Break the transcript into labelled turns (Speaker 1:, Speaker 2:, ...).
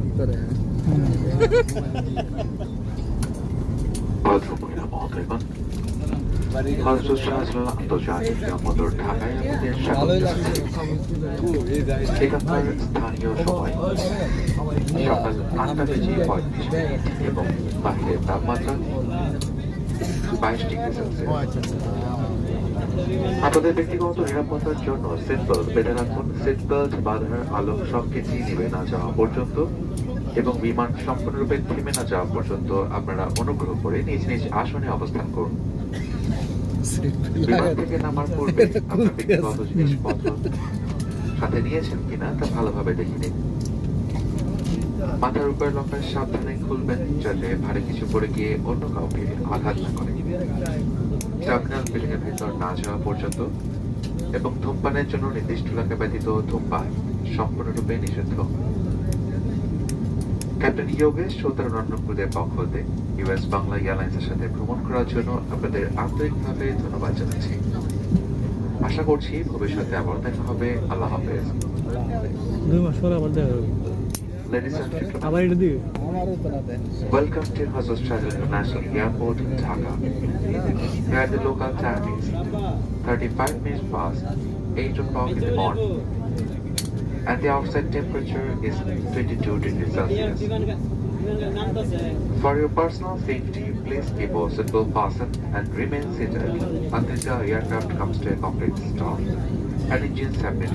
Speaker 1: কি করে
Speaker 2: ভদ্রমহিলা মহোদয়গণ, হযরত শাহজালাল আন্তর্জাতিক বিমানবন্দর ঢাকায় আপনাদের স্বাগত জানাচ্ছি। এখানকার স্থানীয় সময় সকাল 8:35 এবং বাহিরের তাপমাত্রা 22 ডিগ্রি সেলসিয়াস। আপনাদের ব্যক্তিগত নিরাপত্তার জন্য সিট বেল্ট বেঁধে রাখুন। সিট বেল্ট বাঁধার আলোক সংকেতটি নিভে না যাওয়া পর্যন্ত এবং বিমান সম্পূর্ণরূপে থেমে না যাওয়া পর্যন্ত আপনারা অনুগ্রহ করে নিজ নিজ আসনে অবস্থান করুন। বিমান থেকে নামার পূর্বে আপনার ব্যক্তিগত জিনিসপত্র সাথে নিয়েছেন কিনা তা ভালোভাবে দেখে নিন। মাথার উপরে লম্বা সাবধানে খুলবেন যাতে ভারী কিছু পড়ে গিয়ে অন্য কাউকে আঘাত না করে। টার্মিনাল বিল্ডিং এর ভেতর না যাওয়া পর্যন্ত এবং ধূমপানের জন্য নির্দিষ্ট এলাকা ব্যতীত ধূমপান সম্পূর্ণরূপে নিষিদ্ধ। ক্যাপ্টেন যোগেশ চৌধুরীর পক্ষ হতে ইউএস বাংলা এয়ারলাইন্সের সাথে ভ্রমণ করার জন্য আপনাদের আন্তরিকভাবে ধন্যবাদ জানাচ্ছি। আশা করছি ভবিষ্যতে আবার দেখা হবে। আল্লাহ হাফেজ।
Speaker 3: 2 মাস পরে আবার দেখা হবে।
Speaker 2: Ladies and
Speaker 3: আবার
Speaker 2: gentlemen,
Speaker 3: এটা দিবে।
Speaker 2: welcome to Hazrat Shahjahan International Airport, Dhaka. Where the local time is 35 minutes past 8 o'clock in the morning, and the outside temperature is 22 degrees Celsius. For your personal safety, please keep your seatbelt fastened and remain seated until the aircraft comes to a complete stop and engines have been